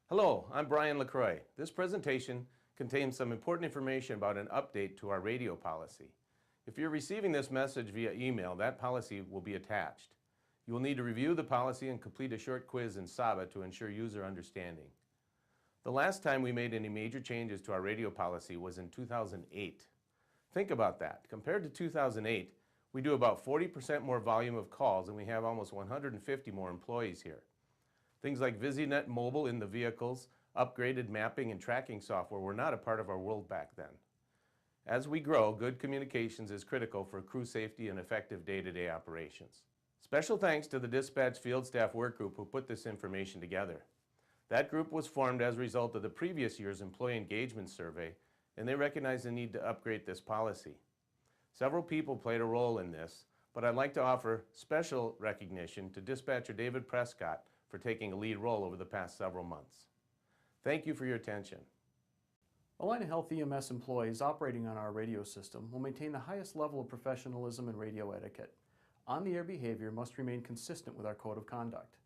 Hello, I'm Brian LaCroix. This presentation contains some important information about an update to our radio policy. If you're receiving this message via email, that policy will be attached. You will need to review the policy and complete a short quiz in SABA to ensure user understanding. The last time we made any major changes to our radio policy was in 2008. Think about that. Compared to 2008, we do about 40% more volume of calls and we have almost 150 more employees here. Things like VisiNet Mobile in the vehicles, upgraded mapping and tracking software were not a part of our world back then. As we grow, good communications is critical for crew safety and effective day-to-day operations. Special thanks to the Dispatch Field Staff Work Group who put this information together. That group was formed as a result of the previous year's employee engagement survey, and they recognized the need to upgrade this policy. Several people played a role in this, but I'd like to offer special recognition to Dispatcher David Prescott for taking a lead role over the past several months. Thank you for your attention. Allina Health EMS employees operating on our radio system will maintain the highest level of professionalism and radio etiquette. On-the-air behavior must remain consistent with our code of conduct.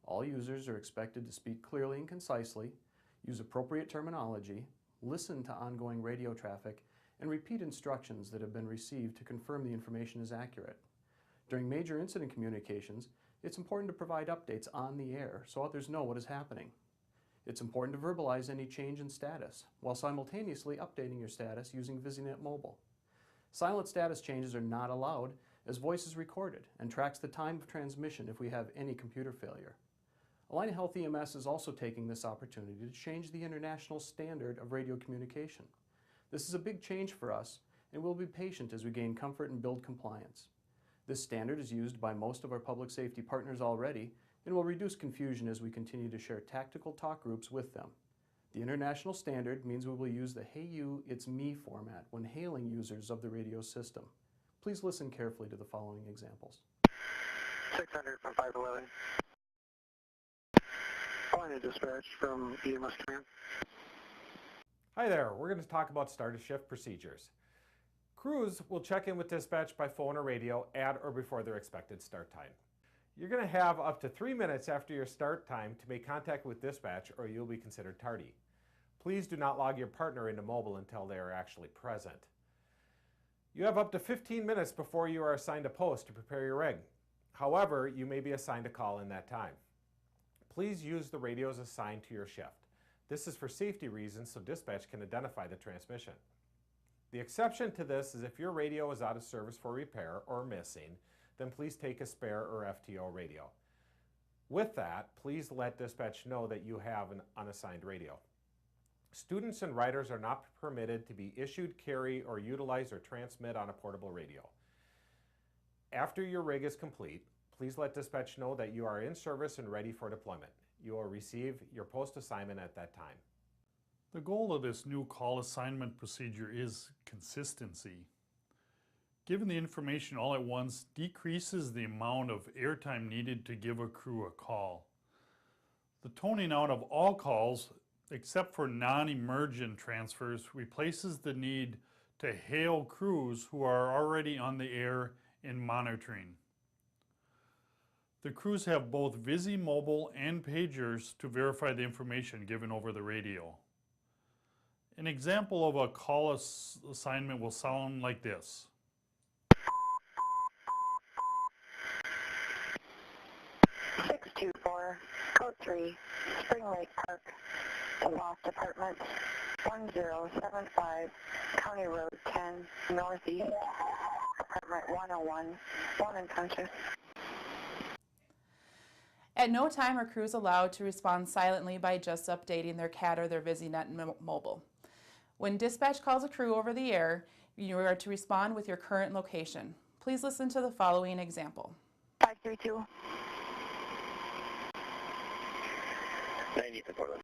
All users are expected to speak clearly and concisely, use appropriate terminology, listen to ongoing radio traffic, and repeat instructions that have been received to confirm the information is accurate. During major incident communications, it's important to provide updates on the air so others know what is happening. It's important to verbalize any change in status while simultaneously updating your status using VisiNet Mobile. Silent status changes are not allowed as voice is recorded and tracks the time of transmission if we have any computer failure. Allina Health EMS is also taking this opportunity to change the international standard of radio communication. This is a big change for us, and we'll be patient as we gain comfort and build compliance. This standard is used by most of our public safety partners already and will reduce confusion as we continue to share tactical talk groups with them. The international standard means we will use the "Hey you, it's me" format when hailing users of the radio system. Please listen carefully to the following examples. 600 from 511. Allina dispatch from EMS command. Hi there, we're going to talk about start of shift procedures. Crews will check in with dispatch by phone or radio at or before their expected start time. You're going to have up to 3 minutes after your start time to make contact with dispatch or you'll be considered tardy. Please do not log your partner into mobile until they are actually present. You have up to 15 minutes before you are assigned a post to prepare your rig. However, you may be assigned a call in that time. Please use the radios assigned to your shift. This is for safety reasons so dispatch can identify the transmission. The exception to this is if your radio is out of service for repair or missing, then please take a spare or FTO radio. With that, please let dispatch know that you have an unassigned radio. Students and riders are not permitted to be issued, carry, or utilize or transmit on a portable radio. After your rig is complete, please let dispatch know that you are in service and ready for deployment. You will receive your post assignment at that time. The goal of this new call assignment procedure is consistency. Giving the information all at once decreases the amount of airtime needed to give a crew a call. The toning out of all calls, except for non-emergent transfers, replaces the need to hail crews who are already on the air and monitoring. The crews have both Visi Mobile and pagers to verify the information given over the radio. An example of a call assignment will sound like this. 624, code 3, Spring Lake Park, the Loft Apartments, 1075, County Road 10, Northeast, Apartment 101, one unconscious. At no time are crews allowed to respond silently by just updating their CAT or their VisiNet Mobile. When dispatch calls a crew over the air, you are to respond with your current location. Please listen to the following example. 532. 90 to Portland.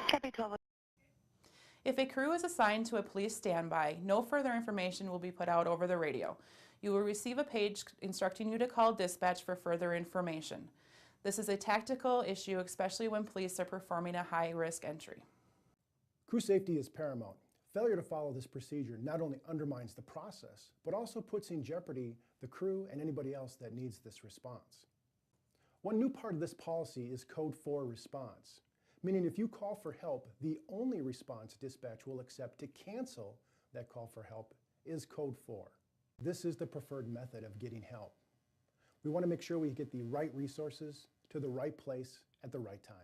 Copy 12. If a crew is assigned to a police standby, no further information will be put out over the radio. You will receive a page instructing you to call dispatch for further information. This is a tactical issue, especially when police are performing a high-risk entry. Crew safety is paramount. Failure to follow this procedure not only undermines the process, but also puts in jeopardy the crew and anybody else that needs this response. One new part of this policy is Code 4 response, meaning if you call for help, the only response dispatch will accept to cancel that call for help is Code 4. This is the preferred method of getting help. We want to make sure we get the right resources to the right place at the right time.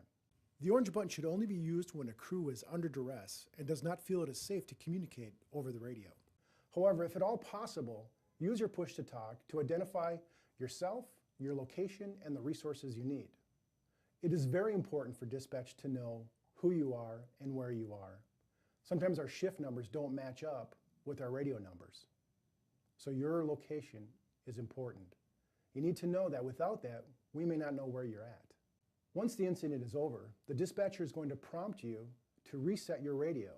The orange button should only be used when a crew is under duress and does not feel it is safe to communicate over the radio. However, if at all possible, use your push to talk to identify yourself, your location, and the resources you need. It is very important for dispatch to know who you are and where you are. Sometimes our shift numbers don't match up with our radio numbers. So your location is important. You need to know that without that, we may not know where you're at. Once the incident is over, the dispatcher is going to prompt you to reset your radio.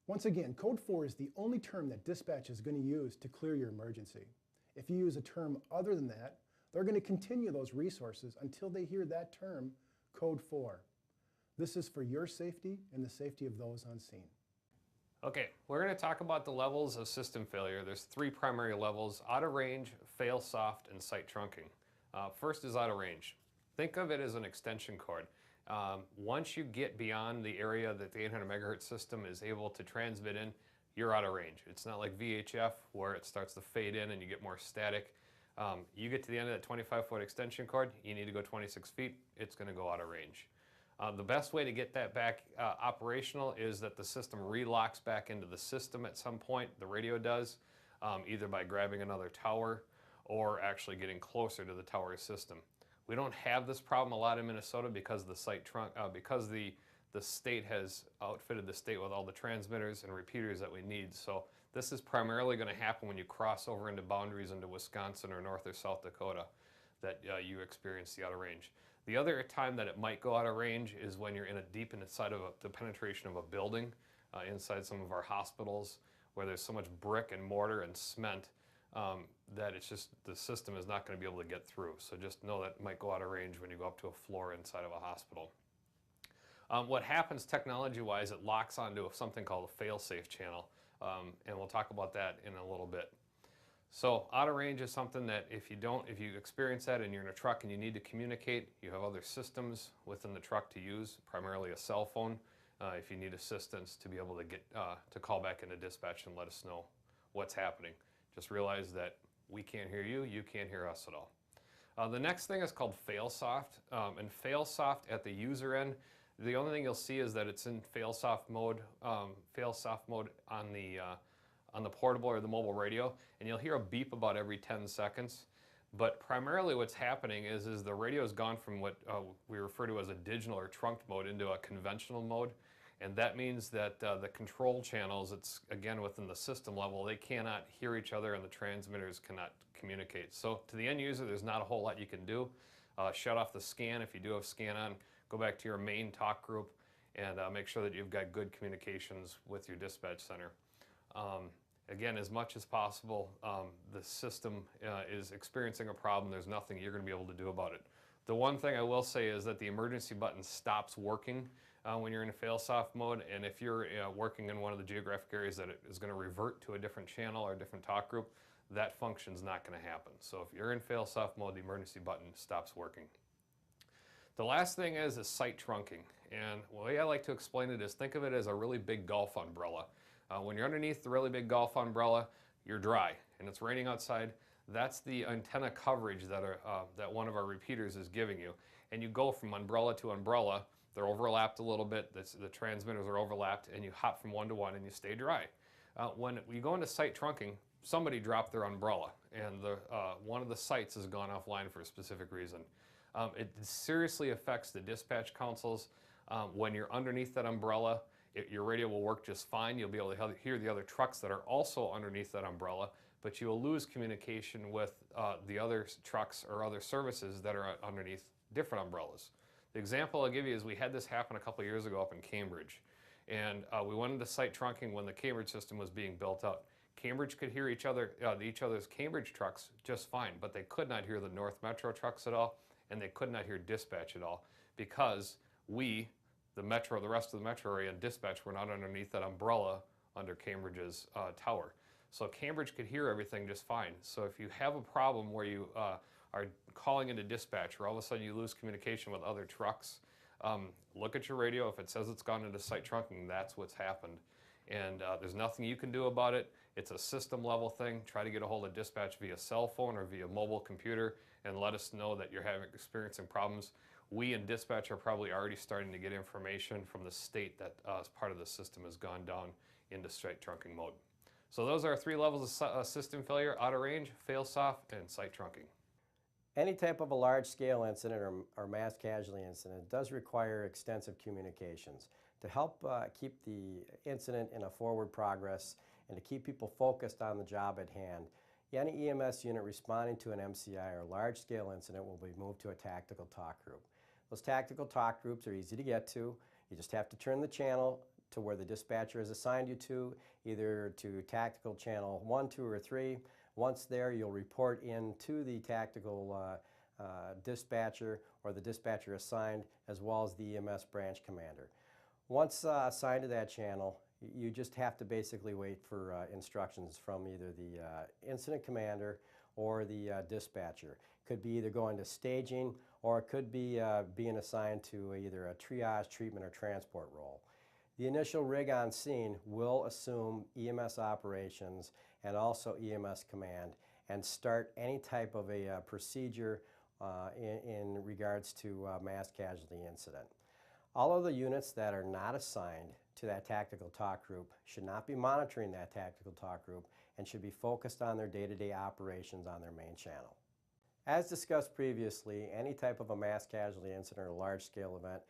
Once again, Code 4 is the only term that dispatch is going to use to clear your emergency. If you use a term other than that, they're going to continue those resources until they hear that term, Code 4. This is for your safety and the safety of those on scene. Okay, we're going to talk about the levels of system failure. There's three primary levels: out of range, fail soft, and site trunking. First is out of range. Think of it as an extension cord. Once you get beyond the area that the 800 megahertz system is able to transmit in, you're out of range. It's not like VHF where it starts to fade in and you get more static. You get to the end of that 25-foot extension cord, you need to go 26 feet, it's going to go out of range. The best way to get that back operational is that the system relocks back into the system at some point, the radio does, either by grabbing another tower or actually getting closer to the tower system. We don't have this problem a lot in Minnesota because the state has outfitted the state with all the transmitters and repeaters that we need. So this is primarily going to happen when you cross over into boundaries into Wisconsin or North or South Dakota, that you experience the out of range. The other time that it might go out of range is when you're deep inside of the penetration of a building, inside some of our hospitals, where there's so much brick and mortar and cement that it's just, the system is not going to be able to get through. So just know that it might go out of range when you go up to a floor inside of a hospital. What happens technology-wise, it locks onto something called a fail-safe channel, and we'll talk about that in a little bit. So out of range is something that if you experience that and you're in a truck and you need to communicate, you have other systems within the truck to use, primarily a cell phone, if you need assistance to be able to get to call back into dispatch and let us know what's happening. Just realize that we can't hear you, you can't hear us at all. The next thing is called fail-soft, and fail-soft at the user end, the only thing you'll see is that it's in fail-soft mode on the portable or the mobile radio, and you'll hear a beep about every 10 seconds. But primarily what's happening is the radio has gone from what we refer to as a digital or trunked mode into a conventional mode. And that means that the control channels, it's again within the system level, they cannot hear each other and the transmitters cannot communicate. So to the end user, there's not a whole lot you can do. Shut off the scan if you do have scan on, go back to your main talk group and make sure that you've got good communications with your dispatch center. Again, as much as possible, the system is experiencing a problem. There's nothing you're going to be able to do about it. The one thing I will say is that the emergency button stops working when you're in a fail-soft mode, and if you're working in one of the geographic areas that it is going to revert to a different channel or a different talk group, that function's not going to happen. So if you're in fail-soft mode, the emergency button stops working. The last thing is site trunking, and the way I like to explain it is think of it as a really big golf umbrella. When you're underneath the really big golf umbrella, you're dry and it's raining outside. That's the antenna coverage that one of our repeaters is giving you. And you go from umbrella to umbrella. They're overlapped a little bit. The transmitters are overlapped, and you hop from one to one and you stay dry. When you go into site trunking, somebody dropped their umbrella, and one of the sites has gone offline for a specific reason. It seriously affects the dispatch consoles. When you're underneath that umbrella, your radio will work just fine. You'll be able to hear the other trucks that are also underneath that umbrella, but you will lose communication with the other trucks or other services that are underneath different umbrellas. The example I'll give you is we had this happen a couple years ago up in Cambridge, and we went into site trunking when the Cambridge system was being built out. Cambridge could hear each other's Cambridge trucks just fine, but they could not hear the North Metro trucks at all, and they could not hear dispatch at all because the rest of the metro area and dispatch were not underneath that umbrella under Cambridge's tower. So Cambridge could hear everything just fine. So if you have a problem where you are calling into dispatch, or all of a sudden you lose communication with other trucks, look at your radio. If it says it's gone into site trunking, that's what's happened. And there's nothing you can do about it. It's a system level thing. Try to get a hold of dispatch via cell phone or via mobile computer and let us know that you're experiencing problems. We in dispatch are probably already starting to get information from the state that as part of the system has gone down into site trunking mode. So those are 3 levels of system failure: out of range, fail soft, and site trunking. Any type of a large-scale incident or mass casualty incident does require extensive communications to help keep the incident in a forward progress and to keep people focused on the job at hand. Any EMS unit responding to an MCI or large-scale incident will be moved to a tactical talk group. Those tactical talk groups are easy to get to. You just have to turn the channel to where the dispatcher has assigned you to, either to tactical channel 1, 2, or 3. Once there, you'll report in to the tactical dispatcher or the dispatcher assigned, as well as the EMS branch commander. Once assigned to that channel, you just have to basically wait for instructions from either the incident commander or the dispatcher. Could be either going to staging, or it could be being assigned to either a triage, treatment, or transport role. The initial rig on scene will assume EMS operations and also EMS command and start any type of a procedure in regards to mass casualty incident. All of the units that are not assigned to that tactical talk group should not be monitoring that tactical talk group and should be focused on their day-to-day operations on their main channel. As discussed previously, any type of a mass casualty incident or large-scale event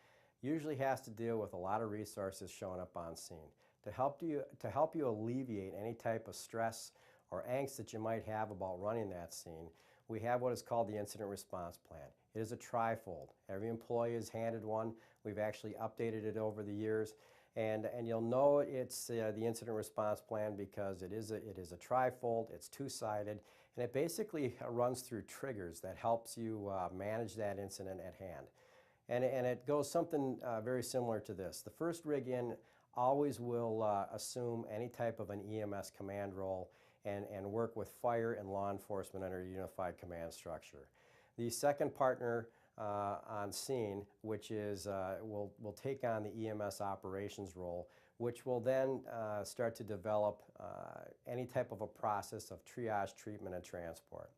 usually has to deal with a lot of resources showing up on scene. To help you alleviate any type of stress or angst that you might have about running that scene, we have what is called the Incident Response Plan. It is a trifold. Every employee is handed one. We've actually updated it over the years. And you'll know it's the Incident Response Plan because it is a trifold, it's two-sided, and it basically runs through triggers that helps you manage that incident at hand. And it goes something very similar to this. The first rig in always will assume any type of an EMS command role and work with fire and law enforcement under a unified command structure. The second partner on scene, which is will take on the EMS operations role, which will then start to develop any type of a process of triage, treatment, and transport.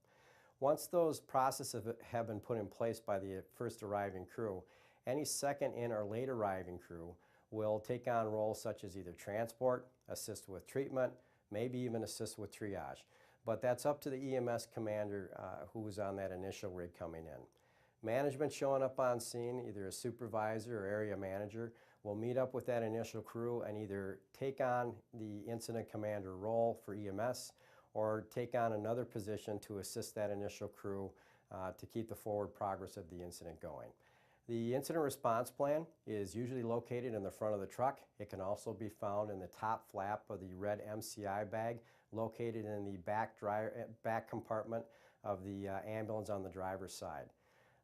Once those processes have been put in place by the first arriving crew, any second in or late arriving crew will take on roles such as either transport, assist with treatment, maybe even assist with triage. But that's up to the EMS commander who was on that initial rig coming in. Management showing up on scene, either a supervisor or area manager, will meet up with that initial crew and either take on the incident commander role for EMS or take on another position to assist that initial crew to keep the forward progress of the incident going. The incident response plan is usually located in the front of the truck. It can also be found in the top flap of the red MCI bag located in the back compartment of the ambulance on the driver's side.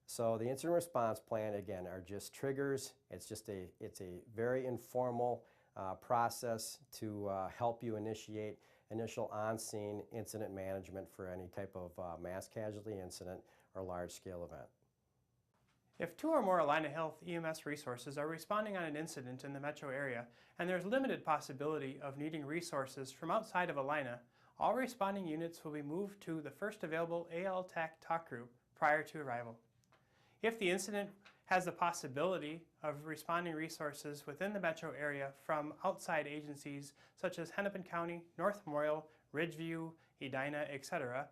So the incident response plan, again, are just triggers. It's a very informal process to help you initiate initial on-scene incident management for any type of mass casualty incident or large-scale event. If 2 or more Allina Health EMS resources are responding on an incident in the metro area and there's limited possibility of needing resources from outside of Allina, all responding units will be moved to the first available AL-TAC talk group prior to arrival. If the incident has the possibility of responding resources within the metro area from outside agencies such as Hennepin County, North Memorial, Ridgeview, Edina, etc.,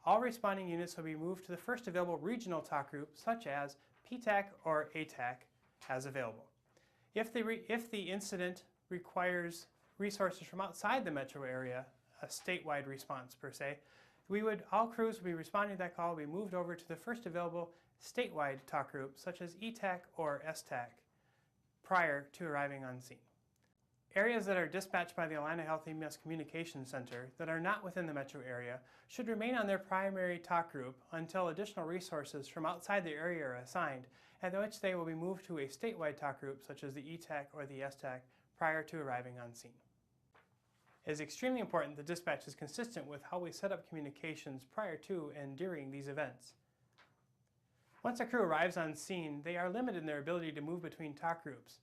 all responding units will be moved to the first available regional talk group such as PTAC or ATAC as available. If the incident requires resources from outside the metro area, a statewide response per se, all crews will be responding to that call will be moved over to the first available statewide talk group such as ETAC or STAC prior to arriving on scene. Areas that are dispatched by the Allina Health EMS Communications Center that are not within the metro area should remain on their primary talk group until additional resources from outside the area are assigned, at which they will be moved to a statewide talk group such as the ETAC or the STAC prior to arriving on scene. It is extremely important that dispatch is consistent with how we set up communications prior to and during these events. Once a crew arrives on scene, they are limited in their ability to move between talk groups.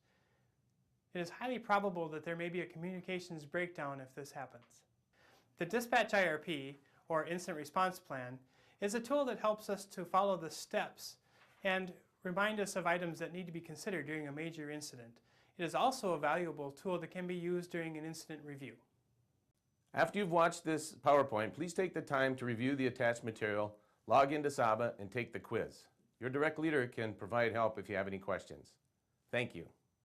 It is highly probable that there may be a communications breakdown if this happens. The Dispatch IRP, or Incident Response Plan, is a tool that helps us to follow the steps and remind us of items that need to be considered during a major incident. It is also a valuable tool that can be used during an incident review. After you've watched this PowerPoint, please take the time to review the attached material, log into SABA, and take the quiz. Your direct leader can provide help if you have any questions. Thank you.